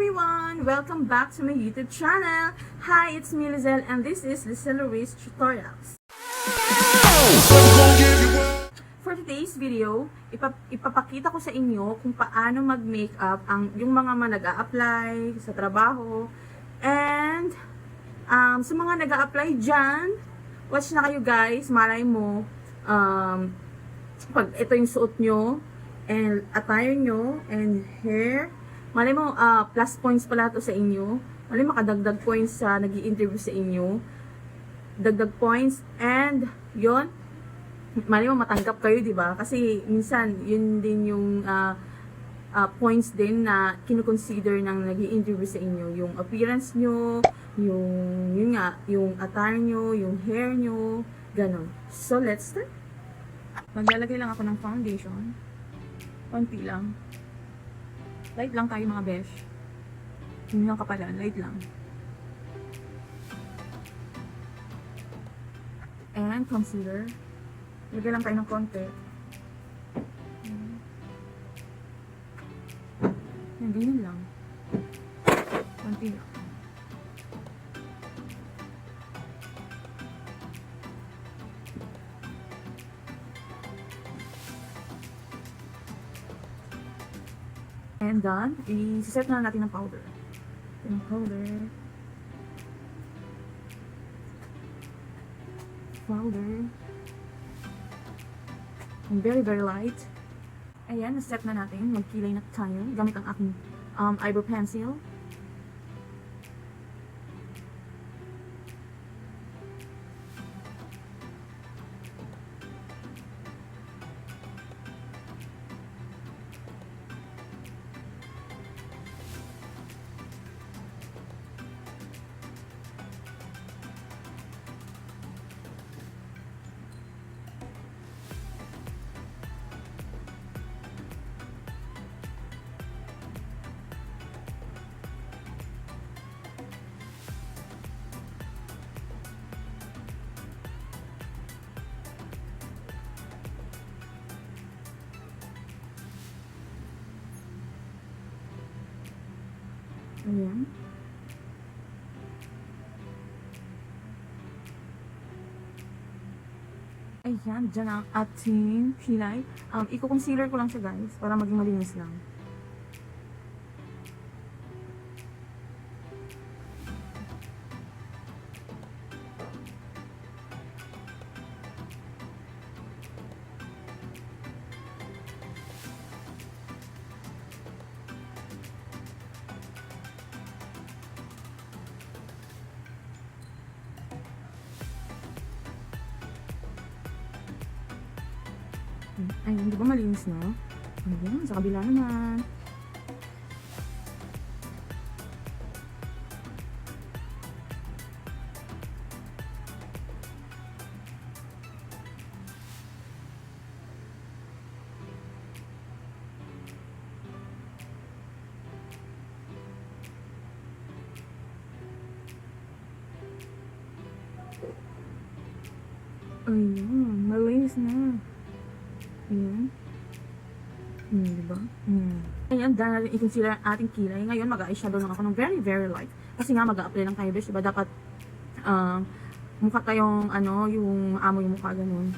everyone! Welcome back to my YouTube channel! Hi, it's me Leizel and this is LeizelRuiz Tutorials. For today's video, ipapakita ko sa inyo kung paano mag-makeup yung mga nag-a-apply sa trabaho. And sa mga nag-a-apply dyan, watch na kayo guys, malay mo, pag ito yung suot nyo, and attire nyo, and hair, malay mo, plus points pala to sa inyo. Malay makadagdag points sa nag-i-interview sa inyo. Dagdag points, and yon malay mo matanggap kayo, di ba? Kasi minsan, yun din yung points din na kinukonsider ng nag-i-interview sa inyo. Yung appearance nyo, yun nga, yung attire nyo, yung hair nyo, ganon. So, let's start. Maglalagay lang ako ng foundation. Konti lang. Light lang tayo mga besh. Hindi lang kapalan, light lang. And concealer. Lagay lang tayo ng konti. Yan, ganyan lang. Konti lang. And done, i-set na natin ng powder. Yung powder. And very light. Ayan, na-set na natin. Magkilay na tayo gamit ang aking eyebrow pencil. Ayan. Ayan, dyan ang ating kilay. Iko-concealer ko lang siya guys, para maging malinis lang. Ayun, di ba malinis na? Ayan, sa kabila naman. Ayun, malinis na. Ayan. Diba? Ayan, dahil natin i-concealer ang ating kilay. Ngayon, mag-eyeshadow lang ako ng very light. Kasi nga, mag-a-apply lang tayo, besh. Diba? Dapat, mukha tayong, yung maamo yung mukha, ganun.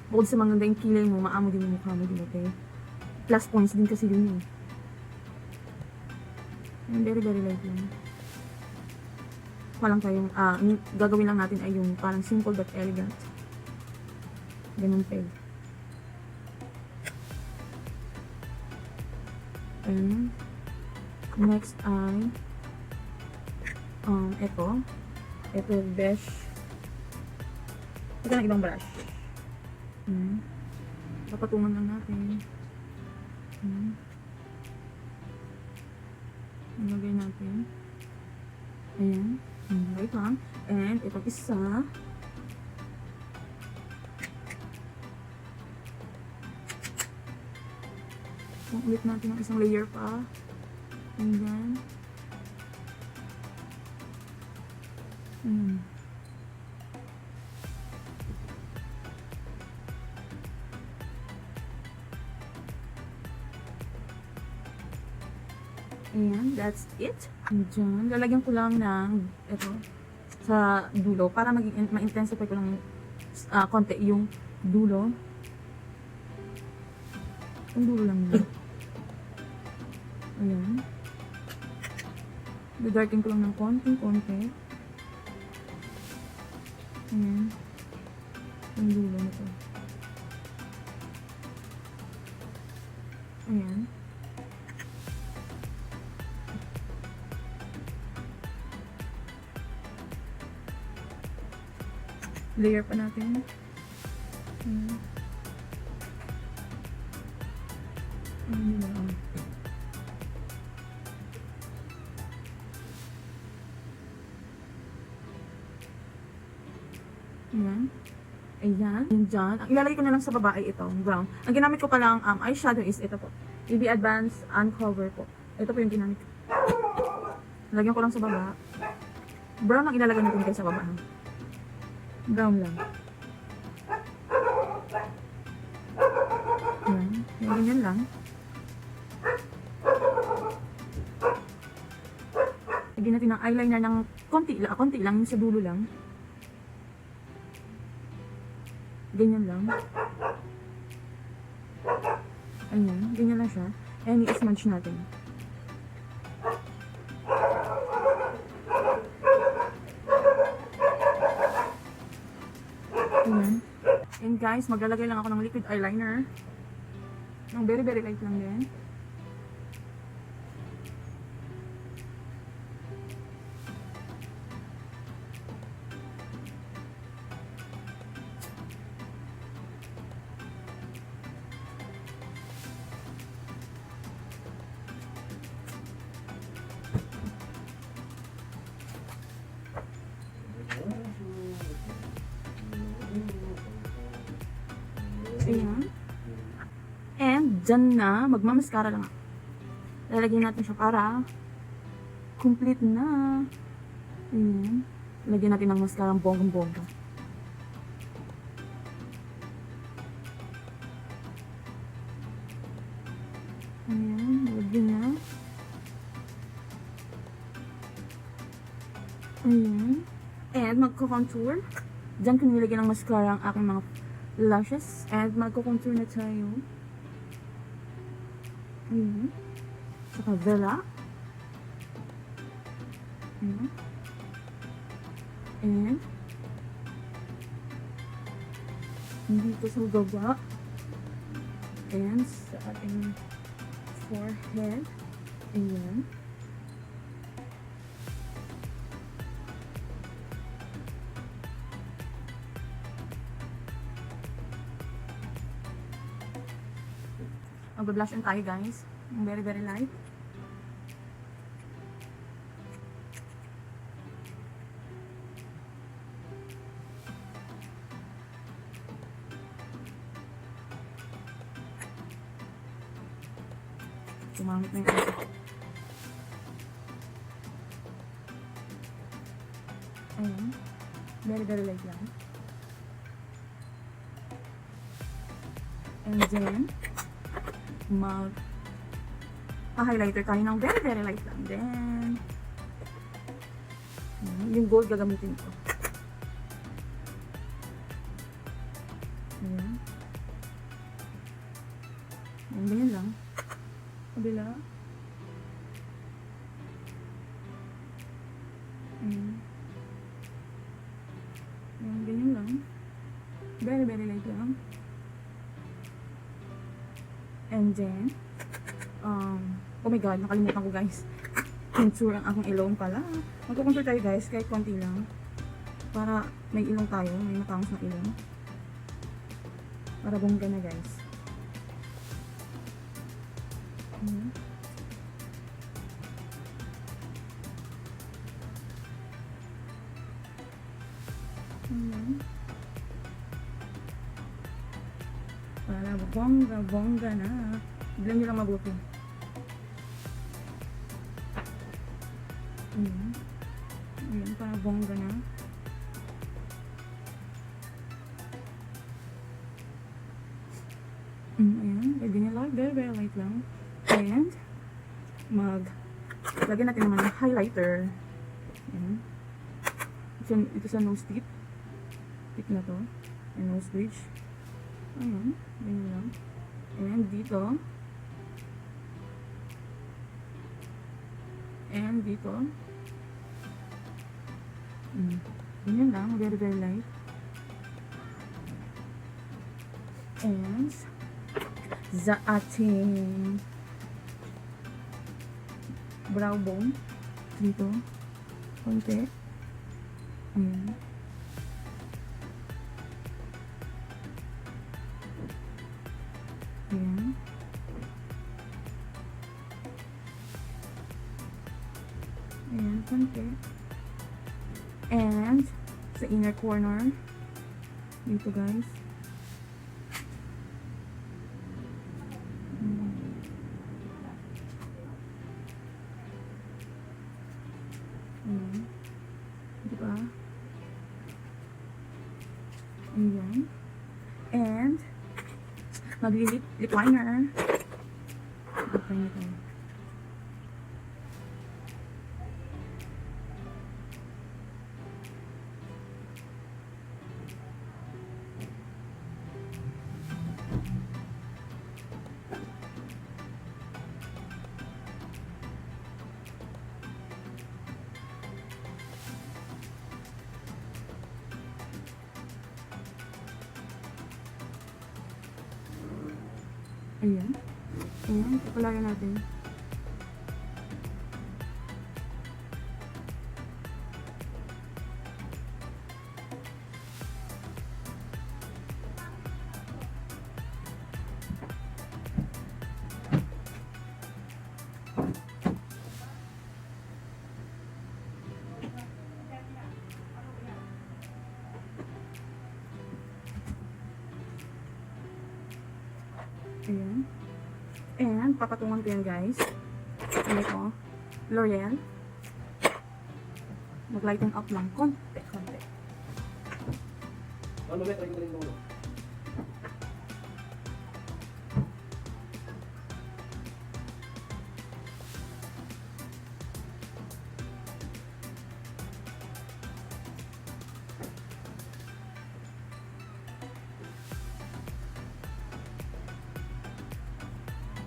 Bukod sa maganda yung kilay mo, maamo din yung mukha mo din, okay? Plus points din kasi din yun. Ayan, very light lang. Walang tayong, gagawin lang natin ay yung parang simple but elegant. Ganun peg. And next ay ito besh. Ito ng ibang brush. Papatungan lang natin. Ilagay natin. Ayan. Wait lang. And itong isa. Ulit natin ang isang layer pa. Ayan. Ayan, that's it. And dyan, lalagyan ko lang ng ito sa dulo para maging ma-intensify ko lang konti yung dulo. Yung dulo lang yun. Ayan. Dadarkin ko lang ng konting-konti. Ayan. Yung dulo nito. Ayan. Layer pa natin. Ayan. Ayan na. Ayan. Ayan. Ayan dyan. Ang ilalagay ko na lang sa baba ay ito, brown. Ang ginamit ko palang eyeshadow is ito po. BB Advanced Uncover po. Ito po yung ginamit ko. Lagyan ko lang sa baba. Brown ang ilalagay natin kayo sa baba. Brown lang. Ayan. Yung ganyan lang. Lagyan natin ng eyeliner ng konti lang sa dulo lang. Ganyan lang. Ayan, ganyan lang siya. And i-smudge natin. Ayan. And guys, maglalagay lang ako ng liquid eyeliner. Ng very light lang din. Ayan. And dyan na, magmamaskara lang ako. Lalagyan natin siya para complete na. Ayan. Lagyan natin ng maskarang bonggang-bongga. Ayan, lagyan na. Ayan. And magko-contour. Dyan ko nilagyan ng mascara ang aking mga lashes. And magko-contour na tayo. Ayan. Saka vela. Ayan. And dito sa baba. And sa ating forehead. Ayan. Mag-blush on tayo guys. Very light. Tumamit na yung ito. Ayan. Very light lang. And then, highlighter tayo ng very light lang. Then, yung gold gagamitin ko. Ayan. Ayan, ganyan lang. Kabila. Ayan. Ayan, ganyan lang. Very light lang. And then, oh my god, nakalimutan ko guys. Contour ang aking ilong pala. Magkukontour tayo guys, kahit konti lang. Para may ilong tayo, may matangos na ilong. Para bongga na guys. Ayan. Ayan. Para bongga na. Bigyan nyo lang mabuti. Ayan. Ayan, para bongga na. Ayan, lagyan nyo lang. Very light lang. And, Lagyan natin naman ng highlighter. Ayan. Ito sa nose tip. Tip na to. And nose bridge. Ayan. Ganyan lang. And dito. And dito. Ganyan lang. Very, very light. And sa ating brow bone dito konti. Ayan. Ayan. Ayan, konti. And sa inner corner dito guys. Diba? Ayan. And magli-lip liner. Lip liner tayo. Ayan. Ayan, papalayan natin. Ayan. And, papatungan ko yan guys. Ano ito? L'Oreal. Mag-lighten up lang. Konti. Ano ba? Try ko rin mo.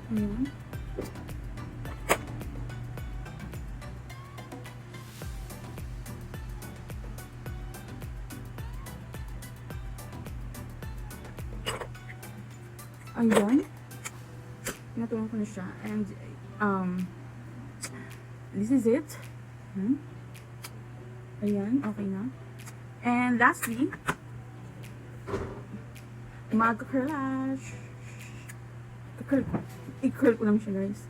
Ayan. Ayan. Pinatuloy ko na siya. And, this is it. Ayan, okay na. And lastly, mag-curlash. I-curl ko lang siya guys.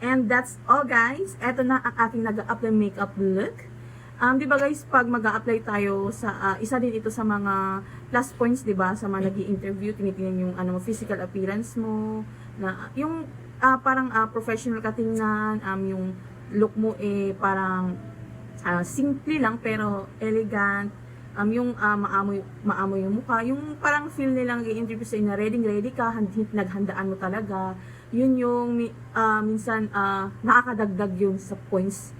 And that's all guys. Eto na ang aking nag-apply makeup look. Di ba guys, pag mag-a-apply tayo sa isa din ito sa mga plus points, di ba? Sa mga nag-i-interview, tinitingnan yung physical appearance mo, na yung parang professional ka tingnan, yung look mo parang simple lang pero elegant. Yung maamoy yung mukha, yung parang feel nilang i-interview sa na ready ka, naghandaan mo talaga. Yun yung minsan nakakadagdag yun sa points.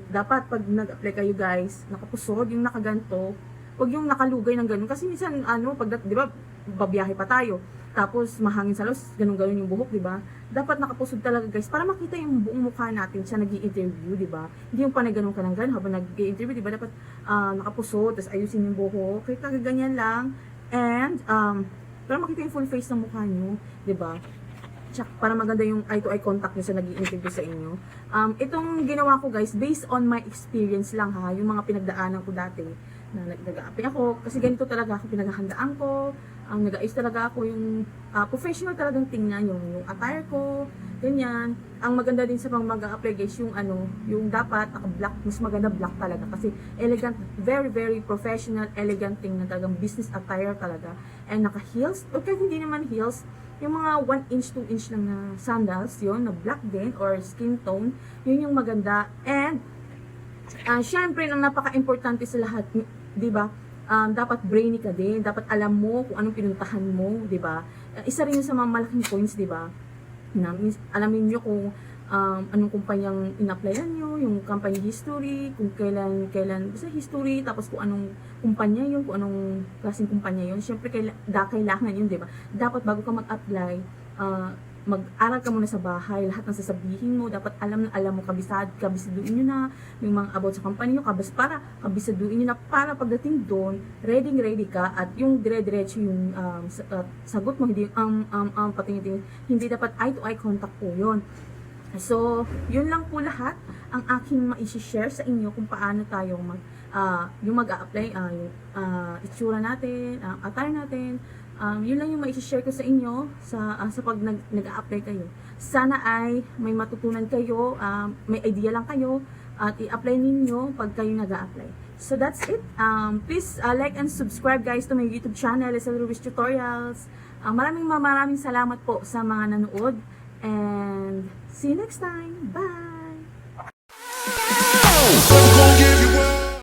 Dapat pag nag-apply kayo guys, nakapusod, yung nakaganto, wag yung nakalugay ng ganun. Kasi minsan, pag, di ba, babiyahe pa tayo, tapos mahangin sa los, ganun-ganun yung buhok, di ba? Dapat nakapusod talaga guys, para makita yung buong mukha natin sa nag-i-interview, di ba? Hindi yung panay ganun ka ng ganun, habang nag-i-interview, di ba? Dapat nakapusod, tapos ayusin yung buhok, kaya ganyan lang. And, para makita yung full face ng mukha nyo, di ba? Tsaka para maganda yung eye-to-eye contact nyo sa nag-i-interview sa inyo. Itong ginawa ko guys, based on my experience lang ha, yung mga pinagdaanan ko dati, na nag-a-apply ako, kasi ganito talaga ako pinaghahandaan ko, nag-ayos talaga ako, yung professional talagang tingnan, yung attire ko, ganyan. Ang maganda din sa mga mag-a-apply guys, yung dapat naka-black, mas maganda black talaga, kasi elegant, very very professional, elegant tingnan talagang business attire talaga, and naka-heels, o kahit hindi naman heels, yung mga 1 inch, 2 inch lang na sandals, yun, na black din, or skin tone, yun yung maganda. And, syempre, ang napaka-importante sa lahat, di ba, dapat brainy ka din, dapat alam mo kung anong pinuntahan mo, di ba? Isa rin yun sa mga malaking points, di ba? Alamin nyo kung anong kumpanyang in-applyan nyo, yung company history, kung kailan, basta history, tapos kung anong kumpanya yun, kung anong klaseng kumpanya yun. Siyempre, kailangan yun, di ba? Dapat bago ka mag-apply, mag-aral ka muna sa bahay, lahat ng sasabihin mo, dapat alam mo, kabisaduin nyo na, yung mga about sa company nyo, kabisaduin nyo na, para pagdating doon, ready ka, at yung dire-diretso yung sagot mo, hindi patingin-tingin, hindi dapat eye-to-eye contact po yun. So, yun lang po lahat ang aking ma-share sa inyo kung paano tayo yung mag-a-apply, yung itsura natin, attire natin. Yun lang yung ma-share ko sa inyo sa pag nag-a-apply kayo. Sana ay may matutunan kayo, may idea lang kayo, at i-apply ninyo pag kayo nag-a-apply. So that's it. Please like and subscribe guys to my YouTube channel, LeizelRuiz Tutorials. Maraming salamat po sa mga nanood. And see you next time. Bye!